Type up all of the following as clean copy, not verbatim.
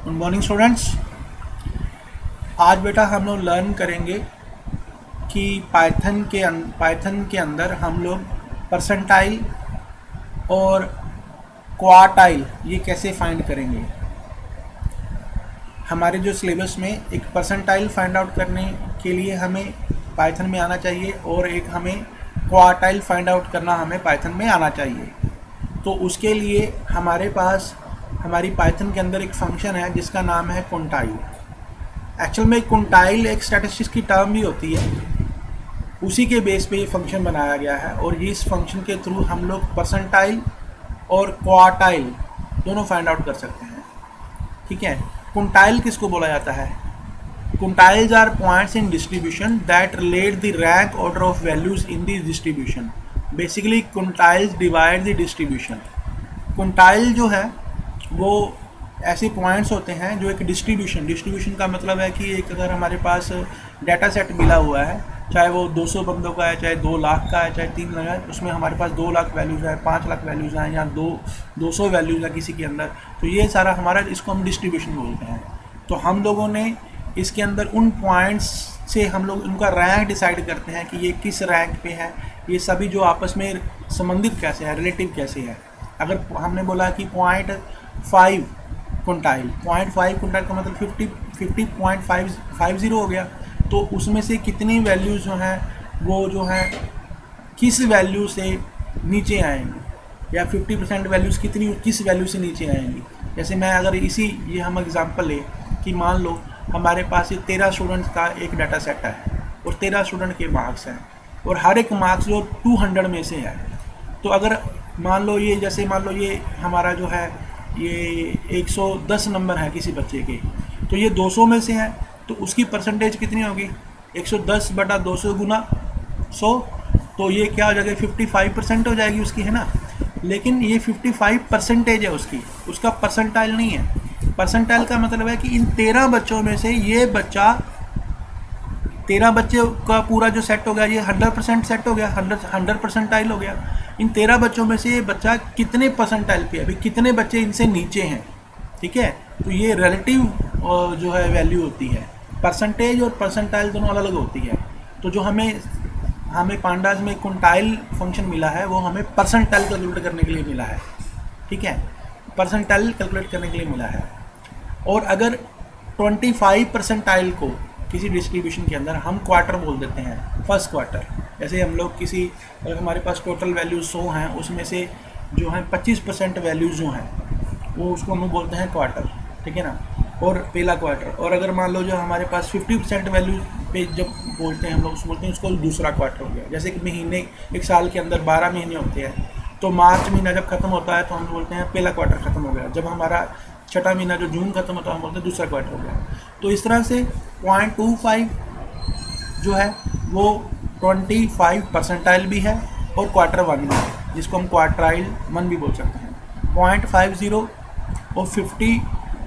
Good morning students. आज बेटा हम लोग लर्न करेंगे कि पाइथन के अंदर हम लोग परसेंटाइल और क्वार्टाइल ये कैसे फाइंड करेंगे। हमारे जो सिलेबस में एक परसेंटाइल फाइंड आउट करने के लिए हमें पाइथन में आना चाहिए और एक हमें क्वार्टाइल फाइंड आउट करना हमें पाइथन में आना चाहिए। तो उसके लिए हमारे पास हमारी पाइथन के अंदर एक फंक्शन है जिसका नाम है क्विंटाइल। एक्चुअल में क्विंटाइल एक स्टैटिस्टिक्स की टर्म भी होती है, उसी के बेस पे ये फंक्शन बनाया गया है और इस फंक्शन के थ्रू हम लोग परसेंटाइल और क्वार्टाइल दोनों फाइंड आउट कर सकते हैं। ठीक है, क्विंटाइल किसको बोला जाता है? Quintiles are points in distribution that relate the rank order of values in the distribution. Basically quintiles divide the distribution. Quintile जो है वो ऐसे पॉइंट्स होते हैं जो एक डिस्ट्रीब्यूशन का मतलब है कि एक अगर हमारे पास डाटा सेट मिला हुआ है, चाहे वो 200 बंदों का है, चाहे 2 लाख का है, चाहे 3 लाख है, उसमें हमारे पास 2 लाख वैल्यूज़ हैं, 5 लाख वैल्यूज़ हैं या 200 वैल्यूज़ है किसी के अंदर, तो ये सारा हमारा इसको हम डिस्ट्रीब्यूशन बोलते हैं। तो हम लोगों ने इसके अंदर उन पॉइंट्स से हम लोग उनका रैंक डिसाइड करते हैं कि ये किस रैंक पे है, ये सभी जो आपस में संबंधित कैसे है, रिलेटिव कैसे है। अगर हमने बोला कि 0.5 क्विंटाइल का मतलब 50.50 हो गया, तो उसमें से कितनी वैल्यूज़ जो हैं वो जो हैं किस वैल्यू से नीचे आएंगी, या 50% वैल्यूज़ किस वैल्यू से नीचे आएंगी। जैसे मैं अगर ये हम एग्जांपल लें कि मान लो हमारे पास ये 13 स्टूडेंट्स का एक डाटा सेट है और 13 स्टूडेंट के मार्क्स हैं और हर एक मार्क्स जो 200 में से है। तो अगर मान लो ये हमारा जो है ये 110 नंबर है किसी बच्चे के, तो ये 200 में से है, तो उसकी परसेंटेज कितनी होगी? 110 बटा 200 गुना 100, तो ये क्या हो जाएगा? 55% हो जाएगी उसकी, है ना। लेकिन ये 55% है उसका परसेंटाइल नहीं है। परसेंटाइल का मतलब है कि इन 13 बच्चों में से ये बच्चा 13 बच्चे का पूरा जो सेट हो गया ये 100% सेट हो गया, 100 परसेंटाइल हो गया। इन 13 बच्चों में से ये बच्चा कितने परसेंटाइल पे है, अभी कितने बच्चे इनसे नीचे हैं। ठीक है, तो ये रिलेटिव जो है वैल्यू होती है। परसेंटेज और परसेंटाइल दोनों अलग अलग होती है। तो जो हमें पांडास में क्विंटाइल फंक्शन मिला है वो हमें परसेंटाइल कैलकुलेट करने के लिए मिला है। ठीक है, परसेंटाइल कैलकुलेट करने के लिए मिला है। और अगर 25 परसेंटाइल को किसी डिस्ट्रीब्यूशन के अंदर हम क्वार्टर बोल देते हैं, फर्स्ट क्वार्टर। जैसे हम लोग अगर हमारे पास टोटल वैल्यूज 100 हैं, उसमें से जो है 25% वैल्यूज जो हैं वो उसको हम बोलते हैं क्वार्टर। ठीक है ना, और पहला क्वार्टर। और अगर मान लो जो हमारे पास 50% वैल्यू पे जब बोलते हैं हम लोग बोलते हैं उसको दूसरा क्वार्टर हो गया। जैसे कि महीने, एक साल के अंदर 12 महीने होते हैं, तो मार्च महीना जब खत्म होता है तो हम बोलते हैं पहला क्वार्टर खत्म हो गया। जब हमारा छठा महीना जो जून खत्म होता है हम बोलते हैं दूसरा क्वार्टर हो गया। तो इस तरह से 0.25 जो है वो 25 परसेंटाइल भी है और क्वार्टर 1 भी है, जिसको हम क्वार्टाइल 1 भी बोल सकते हैं। 0.50 और 50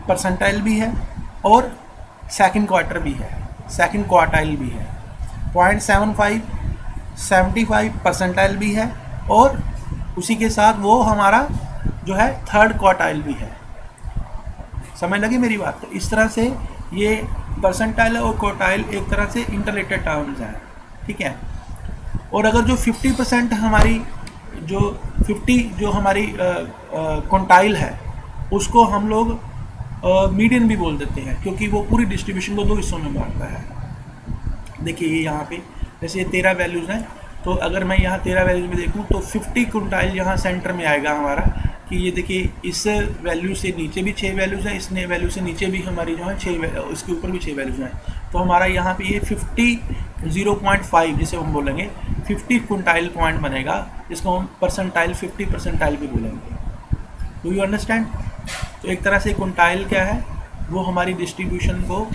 परसेंटाइल भी है और सेकंड क्वार्टर भी है, सेकंड क्वार्टाइल भी है। 0.75 75 परसेंटाइल भी है और उसी के साथ वो हमारा जो है थर्ड क्वार्टाइल भी है। समझ लगी मेरी बात? तो इस तरह से ये परसेंटाइल और क्वार्टाइल एक तरह से इंटरलेटेड टर्म्स हैं। ठीक है, और अगर जो 50% हमारी जो हमारी क्विंटाइल है उसको हम लोग मीडियन भी बोल देते हैं, क्योंकि वो पूरी डिस्ट्रीब्यूशन को 2 हिस्सों में बांटता है। देखिए ये यहाँ पे जैसे ये 13 वैल्यूज़ हैं, तो अगर मैं यहाँ 13 वैल्यूज में देखूँ तो 50 क्विंटाइल यहाँ सेंटर में आएगा हमारा, कि ये देखिए इस वैल्यू से नीचे भी 6 वैल्यूज़ हैं, इस वैल्यू से नीचे भी हमारी जो है 6, इसके ऊपर भी 6 वैल्यूज़ हैं। तो हमारा यहाँ पे ये 50.05 जिसे हम बोलेंगे 50 क्विंटाइल पॉइंट बनेगा, जिसको हम परसेंटाइल 50 परसेंटाइल भी बोलेंगे। Do you understand? तो एक तरह से क्विंटाइल क्या है, वो हमारी डिस्ट्रीब्यूशन को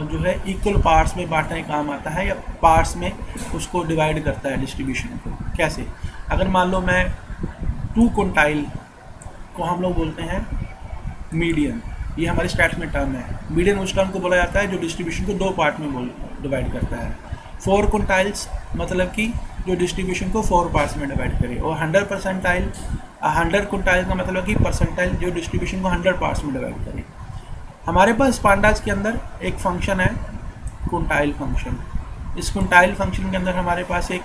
जो है इक्वल पार्ट्स में बांटने का काम आता है, या पार्ट्स में उसको डिवाइड करता है डिस्ट्रीब्यूशन को। कैसे? अगर मान लो मैं 2 क्विंटाइल को हम लोग बोलते हैं मीडियन, ये हमारे स्टैट्स में टर्म है। मीडियन उस टर्म को बोला जाता है जो डिस्ट्रीब्यूशन को 2 पार्ट में डिवाइड करता है। 4 क्विंटाइल्स मतलब कि जो डिस्ट्रीब्यूशन को 4 पार्ट्स में डिवाइड करे, और 100 परसेंटाइल 100 क्विंटाइल का मतलब कि परसेंटाइल जो डिस्ट्रीब्यूशन को 100 पार्ट्स में डिवाइड करे। हमारे पास पांडास के अंदर एक फंक्शन है क्विंटाइल फंक्शन। इस क्विंटाइल फंक्शन के अंदर हमारे पास एक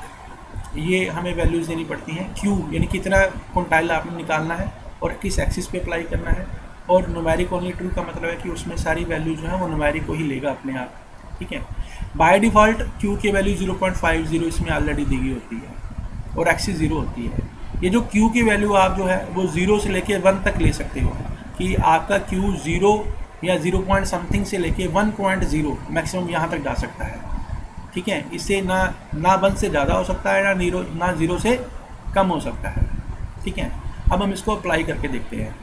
ये हमें वैल्यूज़ देनी पड़ती हैं क्यू, यानी कितना क्विंटाइल आपने निकालना है और किस एक्सिस पे अप्लाई करना है, और न्यूमेरिक ओनली ट्रू का मतलब है कि उसमें सारी वैल्यू जो है वो न्यूमेरिक को ही लेगा अपने आप, ठीक है। बाय डिफ़ॉल्ट क्यू की वैल्यू 0.50 इसमें ऑलरेडी दी गई होती है और एक्सिस 0 होती है। ये जो क्यू की वैल्यू आप जो है वो 0 से लेके 1 तक ले सकते हो, कि आपका क्यू 0 या 0 पॉइंट समथिंग से लेके 1.0 मैक्सिमम यहाँ तक जा सकता है, ठीक है। इससे ना 1 से ज़्यादा हो सकता है ना 0 से कम हो सकता है, ठीक है। अब हम इसको अप्लाई करके देखते हैं।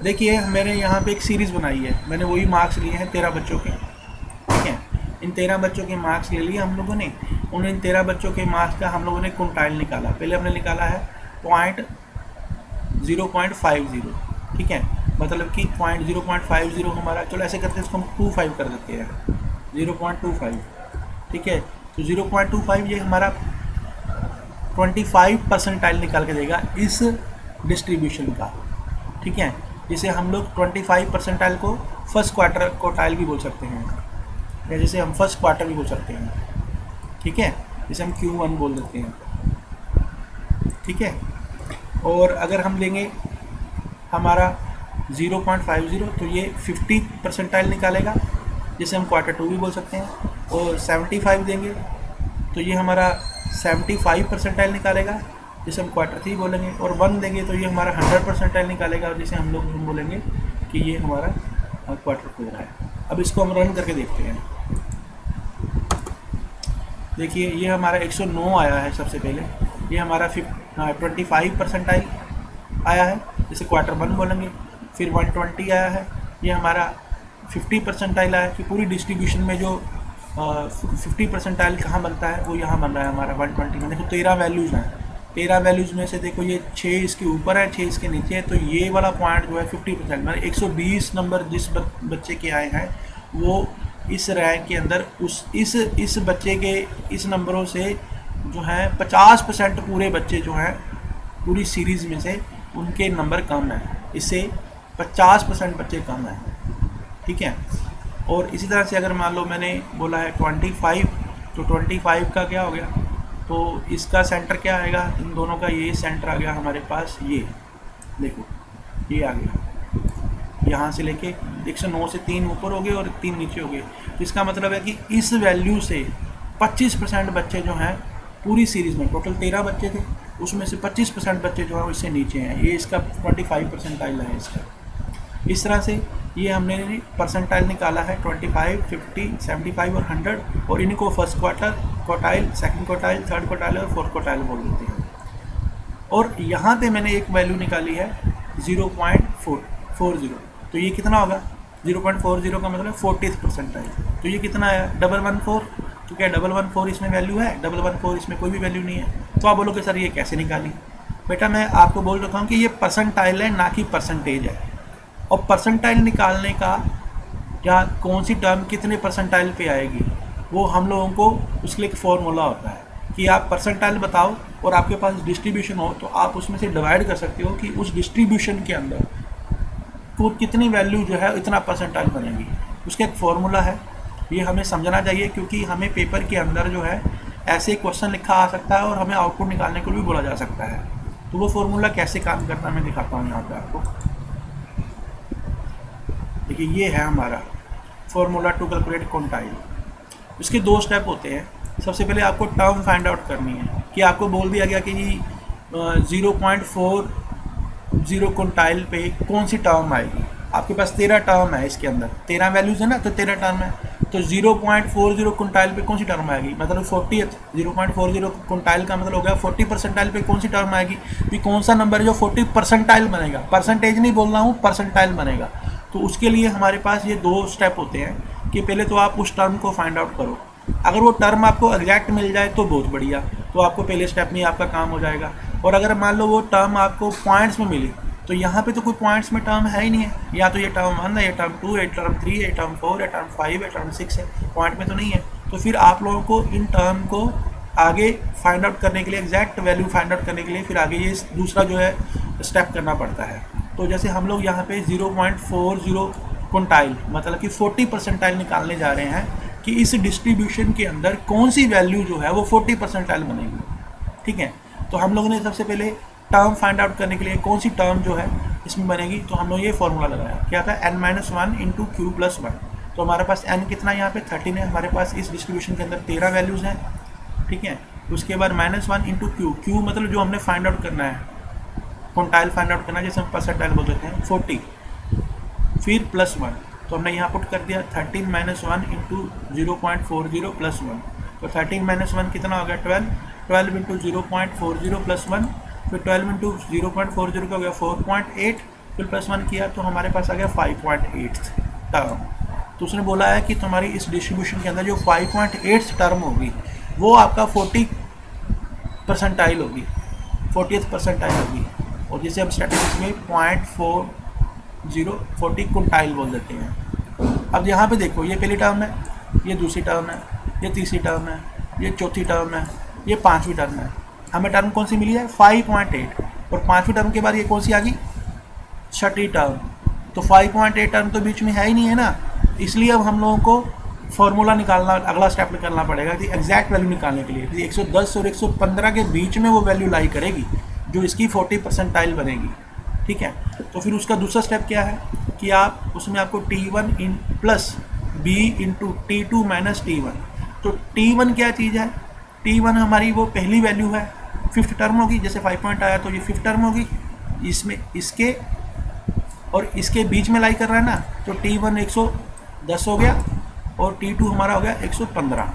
देखिए मैंने यहाँ पे एक सीरीज़ बनाई है, मैंने वही मार्क्स लिए हैं 13 बच्चों के, ठीक है। इन 13 बच्चों के मार्क्स ले लिए हम लोगों ने। इन 13 बच्चों के मार्क्स का हम लोगों ने क्विंटाइल निकाला। पहले हमने निकाला है 0.50, ठीक है। मतलब कि 0.50 हमारा, चलो ऐसे करते हैं इसको हम 25 कर देते हैं, 0.25, ठीक है। तो 0.25 ये हमारा 25 परसेंटाइल निकाल के देगा इस डिस्ट्रीब्यूशन का, ठीक है। जिसे हम लोग 25 परसेंटाइल को फर्स्ट क्वार्टर क्वार्टाइल भी बोल सकते हैं, या जैसे हम फर्स्ट क्वार्टर भी बोल सकते हैं, ठीक है। जिसे हम Q1 बोल देते हैं, ठीक है। और अगर हम लेंगे हमारा 0.50 तो ये 50 परसेंटाइल निकालेगा, जिसे हम Q2 भी बोल सकते हैं। और 75 देंगे तो ये हमारा 75 परसेंटाइल निकालेगा, जिसे हम Q3 बोलेंगे। और 1 देंगे तो ये हमारा 100 परसेंटाइल निकालेगा, और जिसे हम बोलेंगे कि ये हमारा Q4 है। अब इसको हम रन करके देखते हैं। देखिए ये हमारा 109 आया है सबसे पहले, ये हमारा 25 परसेंटाइल आया है, जिसे Q1 बोलेंगे। फिर 120 आया है, ये हमारा 50 परसेंटाइल आया है, कि पूरी डिस्ट्रीब्यूशन में जो 50 परसेंटाइल कहाँ बनता है वो यहाँ बन रहा है हमारा 120 में। देखो 13 वैल्यूज़ हैं, 13 वैल्यूज़ में से देखो ये 6 इसके ऊपर है, 6 इसके नीचे है, तो ये वाला पॉइंट जो है 50%, मतलब 120 नंबर जिस बच्चे के आए हैं वो इस रैंक के अंदर इस बच्चे के इस नंबरों से जो है 50% पूरे बच्चे जो हैं पूरी सीरीज़ में से उनके नंबर कम हैं, इससे 50% बच्चे कम हैं, ठीक है। और इसी तरह से अगर मान लो मैंने बोला है 25, तो 25 का क्या हो गया, तो इसका सेंटर क्या आएगा, इन दोनों का ये सेंटर आ गया हमारे पास, ये देखो ये आ गया, यहाँ से लेके 109 से 3 ऊपर हो गए और 3 नीचे हो गए। तो इसका मतलब है कि इस वैल्यू से 25% बच्चे जो हैं पूरी सीरीज़ में, टोटल 13 बच्चे थे, उसमें से 25% बच्चे जो हैं इससे नीचे हैं। ये इसका 25 परसेंटाइल है इसका। इस तरह से ये हमने परसेंटाइल निकाला है 25, 50, 75 और 100, और इनको first quartile, second quartile, third quartile और फोर्थ क्वार्टाइल बोल देते हैं। और यहाँ पे मैंने एक वैल्यू निकाली है 0.40, तो ये कितना होगा, 0.40 का मतलब 40th परसेंटाइल। तो ये कितना आया 114, तो क्या 114 इसमें वैल्यू है, 114 इसमें कोई भी वैल्यू नहीं है। तो आप बोलोगे सर ये कैसे निकाली, बेटा मैं आपको बोल रखा हूँ कि ये परसेंटाइल है ना कि परसेंटेज है। और परसेंटाइल निकालने का या कौन सी टर्म कितने परसेंटाइल पे आएगी वो हम लोगों को उसके लिए एक फॉर्मूला होता है कि आप परसेंटाइल बताओ और आपके पास डिस्ट्रीब्यूशन हो, तो आप उसमें से डिवाइड कर सकते हो कि उस डिस्ट्रीब्यूशन के अंदर तो कितनी वैल्यू जो है इतना परसेंटाइल बनेगी। उसका एक फॉर्मूला है, ये हमें समझना चाहिए, क्योंकि हमें पेपर के अंदर जो है ऐसे क्वेश्चन लिखा आ सकता है और हमें आउटपुट निकालने को भी बोला जा सकता है। तो वो फॉर्मूला कैसे काम करता है मैं दिखाता हूँ यहाँ पे आपको। देखिए ये है हमारा फॉर्मूला टू कैलकुलेट क्विंटाइल। इसके 2 स्टेप होते हैं। सबसे पहले आपको टर्म फाइंड आउट करनी है, कि आपको बोल दिया गया कि 0.40 क्विंटाइल पे कौन सी टर्म आएगी। आपके पास 13 टर्म है, इसके अंदर 13 वैल्यूज़ है ना, तो 13 टर्म है। तो 0.40 क्विंटाइल पे कौन सी टर्म आएगी, मतलब 40th 0.40 क्विंटाइल का मतलब हो गया 40 परसेंटाइल पे कौन सी टर्म आएगी। तो कौन सा नंबर है जो 40 परसेंटाइल बनेगा, परसेंटेज नहीं बोल रहा हूँ, परसेंटाइल बनेगा। तो उसके लिए हमारे पास ये 2 स्टेप होते हैं कि पहले तो आप उस टर्म को फाइंड आउट करो। अगर वो टर्म आपको एग्जैक्ट मिल जाए तो बहुत बढ़िया, तो आपको पहले स्टेप में आपका काम हो जाएगा। और अगर मान लो वो टर्म आपको पॉइंट्स में मिली, तो यहाँ पे तो कोई पॉइंट्स में टर्म है ही नहीं है, या तो ये टर्म 1 है, ये टर्म 2 है, ये टर्म 3 है, ये टर्म 4 है, टर्म 5 है, टर्म 6 है, पॉइंट में तो नहीं है। तो फिर आप लोगों को इन टर्म को आगे फाइंड आउट करने के लिए, एग्जैक्ट वैल्यू फाइंड आउट करने के लिए फिर आगे ये दूसरा जो है स्टेप करना पड़ता है। तो जैसे हम लोग यहाँ पे 0.40 क्विंटाइल मतलब कि 40 परसेंटाइल निकालने जा रहे हैं कि इस डिस्ट्रीब्यूशन के अंदर कौन सी वैल्यू जो है वो 40 परसेंटाइल बनेगी। ठीक है, तो हम लोगों ने सबसे पहले टर्म फाइंड आउट करने के लिए कौन सी टर्म जो है इसमें बनेगी, तो हम लोग ये फॉर्मूला लगाया, क्या था, n-1 इंटू क्यू प्लस 1। तो हमारे पास n कितना यहाँ पे 13 है, हमारे पास इस डिस्ट्रीब्यूशन के अंदर 13 वैल्यूज़ हैं। ठीक है, उसके बाद -1 इंटू क्यू मतलब जो हमने फाइंड आउट करना है, क्विंटाइल फाइंड आउट करना है, जैसे हम परसेंटाइल बोल देते हैं 40, फिर प्लस 1। तो हमने यहाँ पुट कर दिया 13 - 1 इंटू 0.40 प्लस 1। तो 13 - 1 कितना हो गया 12, 12 इंटू 0.40 प्लस 1, फिर 12 इंटू 0.40 का हो गया 4.8, फिर प्लस 1 किया तो हमारे पास आ गया 5.8 टर्म। तो उसने बोला है कि तुम्हारी इस डिस्ट्रीब्यूशन के अंदर जो 5.8 टर्म होगी वो आपका 40 परसेंटाइल होगी, 40th परसेंटाइल होगी, और जिसे हम स्टैटिस्टिक्स में 0.40 क्विंटाइल बोल देते हैं। अब यहाँ पे देखो, ये पहली टर्म है, ये दूसरी टर्म है, ये तीसरी टर्म है, ये चौथी टर्म है, ये पांचवी टर्म है। हमें टर्म कौन सी मिली है 5.8, और पांचवी टर्म के बाद ये कौन सी आ गई, छठी टर्म। तो 5.8 टर्म तो बीच में है ही नहीं है ना, इसलिए अब हम लोगों को फॉर्मूला निकालना, अगला स्टेप निकालना पड़ेगा कि एग्जैक्ट वैल्यू निकालने के लिए 110 और 115 के बीच में वो वैल्यू लाई करेगी जो इसकी 40 परसेंटाइल बनेगी। ठीक है, तो फिर उसका दूसरा स्टेप क्या है कि आप उसमें आपको T1 in plus B into T2 minus T1। तो T1 क्या चीज़ है, T1 हमारी वो पहली वैल्यू है, फिफ्थ टर्म होगी, जैसे 5 पॉइंट आया तो ये फिफ्थ टर्म होगी, इसमें इसके और इसके बीच में लाई कर रहा है ना, तो T1 110 हो गया और T2 हमारा हो गया 115।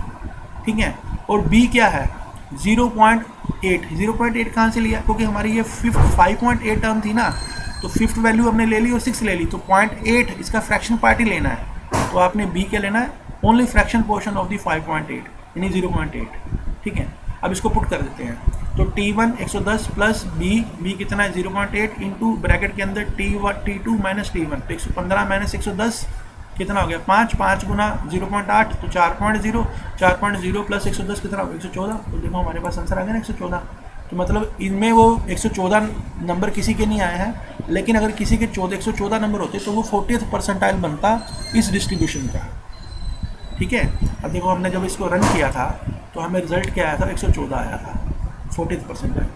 ठीक है, और B क्या है 0.8। 0.8 कहाँ से लिया, क्योंकि हमारी ये 5.8 टर्म थी ना, तो फिफ्थ वैल्यू हमने ले ली और 6 ले ली, तो 0.8 इसका फ्रैक्शन पार्ट ही लेना है। तो आपने B क्या लेना है, only fraction portion of the 5.8 यानी 0.8। ठीक है, अब इसको पुट कर देते हैं, तो T1 110 प्लस B कितना है 0.8 इंटू ब्रैकेट के अंदर T2 माइनस T1, तो 115 माइनस 110 कितना हो गया 5 गुना 0.8 तो 4.0, 4.0 प्लस 110 कितना हो गया 114। तो देखो हमारे पास आंसर आ गया ना 114। तो मतलब इनमें वो 114 नंबर किसी के नहीं आए हैं, लेकिन अगर किसी के 114 नंबर होते तो वो 40th परसेंटाइल बनता इस डिस्ट्रीब्यूशन का। ठीक है, अब देखो हमने जब इसको रन किया था तो हमें रिजल्ट क्या आया था 114 आया था 40th percentile.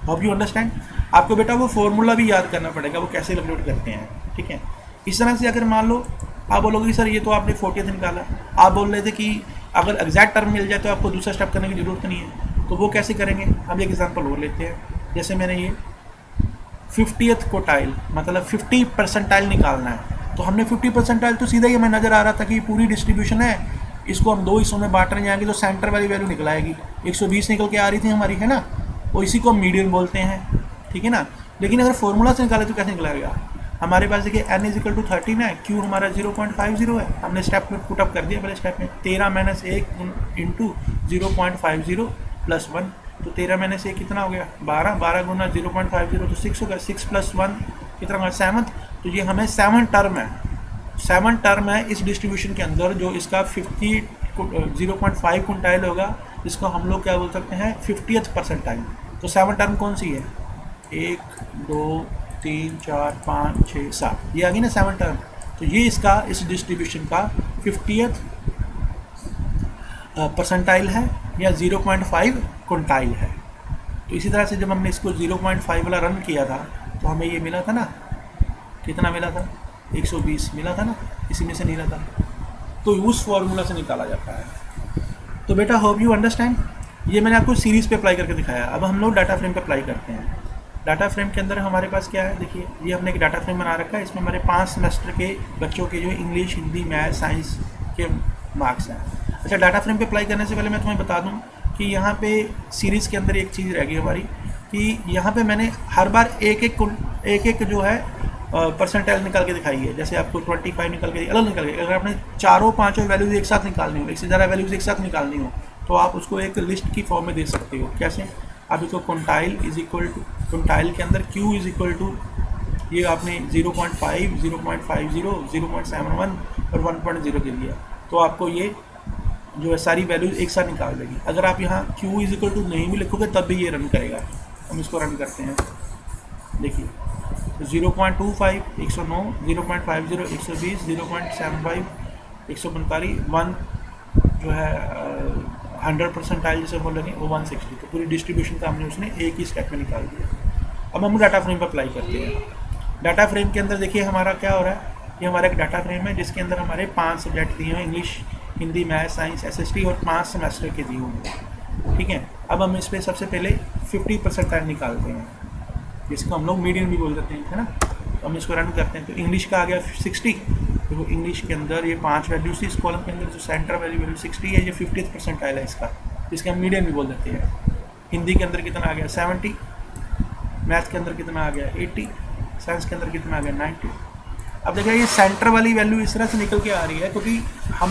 Hope you understand. आपको बेटा वो फॉर्मूला भी याद करना पड़ेगा वो कैसे कैलकुलेट करते हैं। ठीक है, इस तरह से अगर मान लो आप बोलोगे सर ये तो आपने 40th निकाला, आप बोल रहे थे कि अगर एग्जैक्ट टर्म मिल जाए तो आपको दूसरा स्टेप करने की ज़रूरत नहीं है, तो वो कैसे करेंगे। हम एक एग्जांपल और लेते हैं, जैसे मैंने ये 50th क्विंटाइल मतलब 50 परसेंटाइल निकालना है, तो हमने 50 परसेंटाइल तो सीधा ही हमें नज़र आ रहा था कि पूरी डिस्ट्रीब्यूशन है, इसको हम दो हिस्सों में बांटने जाएंगे तो सेंटर वाली वैल्यू निकल आएगी, 120 निकल के आ रही थी हमारी, है ना, और इसी को मीडियन बोलते हैं। ठीक है ना, लेकिन अगर फॉर्मूला से निकाले तो कैसे निकलेगा, हमारे पास देखिए n = 13 है, q हमारा 0.50 है, हमने स्टेप में पुटअप कर दिया पहले स्टेप में 13 - 1 इंटू 0.50 प्लस 1, तो 13 - 1 कितना हो गया 12, 12 गुना 0.50 तो 6 होगा, 6 प्लस 1 कितना होगा 7। तो ये हमें 7 टर्म है, 7 टर्म है इस डिस्ट्रीब्यूशन के अंदर, जो इसका 0.5 क्विंटाइल होगा, इसको हम लोग क्या बोल सकते हैं 50th परसेंटाइल। तो 7 टर्म कौन सी है 1 2 3 4 5 6 7, ये आ गई ना 7 टर्म। तो ये इसका इस डिस्ट्रीब्यूशन का 50th परसेंटाइल है या 0.5 क्विंटाइल है। तो इसी तरह से जब हमने इसको 0.5 वाला रन किया था तो हमें ये मिला था ना, कितना मिला था 120 मिला था ना, इसी में से निकला था, तो उस फॉर्मूला से निकाला जाता है। तो बेटा होप यू अंडरस्टैंड, ये मैंने आपको सीरीज़ पे अप्लाई करके दिखाया। अब हम लोग डाटा फ्रेम पे अप्लाई करते हैं। डाटा फ्रेम के अंदर हमारे पास क्या है, देखिए ये हमने एक डाटा फ्रेम बना रखा है, इसमें हमारे 5 सेमेस्टर के बच्चों के जो इंग्लिश हिंदी मैथ साइंस के मार्क्स हैं। अच्छा, डाटा फ्रेम पे अप्लाई करने से पहले मैं तुम्हें बता दूं कि यहाँ पे सीरीज़ के अंदर एक चीज़ रह गई हमारी कि यहाँ पे मैंने हर बार एक एक जो है परसेंटाइल निकाल के दिखाई है। जैसे आपको 25 निकल के अलग निकल गई, अगर आपने चारों पाँचों वैल्यूज़ एक साथ निकालनी हो, एक से ज़्यादा वैल्यूज़ एक साथ निकालनी हो, तो आप उसको एक लिस्ट की फॉर्म में दे सकते हो। कैसे, आप इसको quintile is equal to quintile के अंदर Q इज इक्वल टू ये आपने 0.5 0.50 0.71 और 1.0 दे दिया, तो आपको ये जो है सारी वैल्यूज एक साथ निकाल देगी। अगर आप यहाँ Q इज इक्वल टू नहीं भी लिखोगे तब भी ये रन करेगा। हम इसको रन करते हैं, देखिए 0.25 109, 0.50 120, 0.75 145, 1 जो है 100 परसेंटाइल जिसे बोल रहे हैं वो 160। तो पूरी डिस्ट्रीब्यूशन का हमने उसने एक ही स्टेप में निकाल दिया। अब हम डाटा फ्रेम पर अप्लाई करते हैं। डाटा फ्रेम के अंदर देखिए हमारा क्या हो रहा है, ये हमारा एक डाटा फ्रेम है जिसके अंदर हमारे 5 सब्जेक्ट दिए हुए हैं, English, Hindi, math, science, SST और 5 सेमेस्टर के दिए हुए हैं। ठीक है, अब हम इस पर सबसे पहले 50 परसेंटाइल निकालते हैं, जिसको हम लोग मीडियन भी बोल देते हैं, है ना। तो हम इसको रन करते हैं। तो इंग्लिश का आ गया 60। तो इंग्लिश के अंदर ये 5 वैल्यूज थी, इस कॉलम के अंदर जो सेंटर वैल्यू 60 है, ये 50th परसेंटाइल है इसका, जिसके हम मीडियन भी बोल देते हैं। हिंदी के अंदर कितना आ गया 70, मैथ के अंदर कितना आ गया 80, साइंस के अंदर कितना आ गया 90। अब देखिए ये सेंटर वाली वैल्यू इस तरह से निकल के आ रही है क्योंकि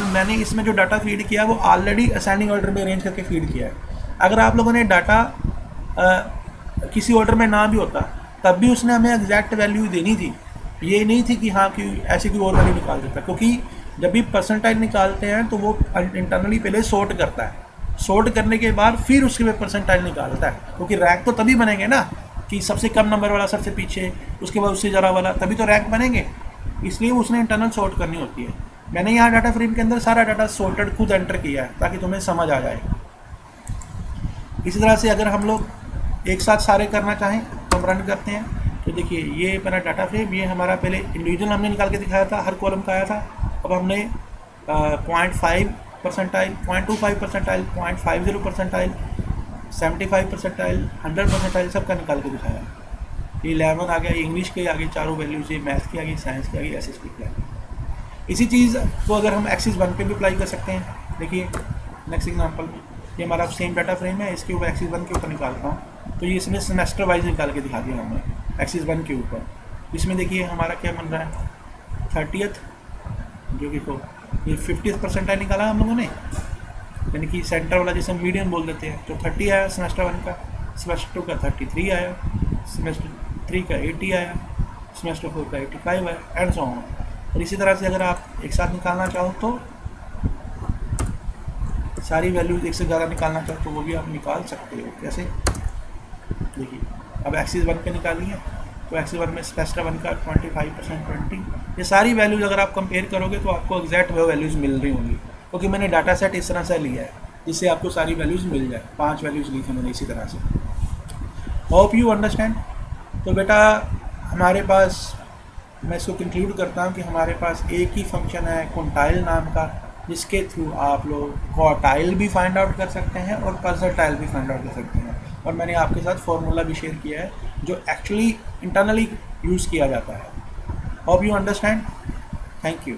मैंने इसमें जो डाटा फीड किया है वो ऑलरेडी असेंडिंग ऑर्डर में अरेंज करके फीड किया है। अगर आप लोगों ने डाटा किसी ऑर्डर में ना भी होता तब भी उसने हमें एग्जैक्ट वैल्यू देनी थी, ये नहीं थी कि हाँ कि ऐसी कोई और वैल्यू निकाल देता, क्योंकि जब भी परसेंटाइल निकालते हैं तो वो इंटरनली पहले सॉर्ट करता है, सॉर्ट करने के बाद फिर उसके बाद परसेंटाइल निकालता है, क्योंकि रैंक तो तभी बनेंगे ना कि सबसे कम नंबर वाला सबसे पीछे, उसके बाद उससे ज़रा वाला, तभी तो रैंक बनेंगे। इसलिए उसने इंटरनल सॉर्ट करनी होती है। मैंने यहाँ डाटा फ्रेम के अंदर सारा डाटा सॉर्टेड खुद एंटर किया है ताकि तुम्हें समझ आ जाए। इसी तरह से अगर हम लोग एक साथ सारे करना चाहें तो हम रन करते हैं। तो देखिए ये मेरा डाटा फ्रेम, ये हमारा पहले इंडिविजुअल हमने निकाल के दिखाया था, हर कॉलम का आया था। अब हमने 0.5 percentile, 0.25 percentile, 0.50 percentile, 75 percentile, 100 percentile सबका निकाल के दिखाया। ये 11 आ गया, इंग्लिश के आगे चारों वैल्यूज, ये मैथ की आ गई, साइंस की आ गई, SST की आ गई। इसी चीज़ को अगर हम एक्सिस 1 पे भी अप्लाई कर सकते हैं। देखिए नेक्स्ट एग्जांपल में ये हमारा सेम डाटा फ्रेम है, इसके ऊपर एक्सिस 1 के ऊपर निकालता हूँ। तो ये इसमें सेमेस्टर वाइज निकाल के दिखा दिया हमने एक्सिस 1 के ऊपर। इसमें देखिए हमारा क्या बन रहा है 30th, जो कि तो ये 50th परसेंटाइल निकाला हम लोगों ने, यानी कि सेंटर वाला जिसे मीडियन बोल देते हैं। तो 30 आया सेमेस्टर 1 का, सेमेस्टर 2 का 33 आया, सेमेस्टर 3 का 80 आया, सेमेस्टर 4 का 85 आया, एंड सो ऑन। और इसी तरह से अगर आप एक साथ निकालना चाहो तो सारी वैल्यूज एक से ज़्यादा निकालना चाहो तो वो भी आप निकाल सकते हो। कैसे, देखिए अब एक्सिस 1 पे निकाली है, तो एक्सिस 1 में सेमेस्टर 1 का 25%, 20, ये सारी वैल्यूज अगर आप कंपेयर करोगे तो आपको एग्जैक्ट वो वैल्यूज़ मिल रही होंगी, क्योंकि मैंने डाटा सेट इस तरह से लिया है जिससे आपको सारी वैल्यूज़ मिल जाए। 5 वैल्यूज़ ली थी मैंने इसी तरह से। Hope you understand. तो बेटा हमारे पास, मैं इसको कंक्लूड करता हूँ कि हमारे पास एक ही फंक्शन है क्विंटाइल नाम का, जिसके थ्रू आप लोग क्वार्टाइल भी फाइंड आउट कर सकते हैं और परसेंटाइल भी फाइंड आउट कर सकते हैं। और मैंने आपके साथ फॉर्मूला भी शेयर किया है जो एक्चुअली इंटरनली यूज़ किया जाता है। Hope you understand. Thank you.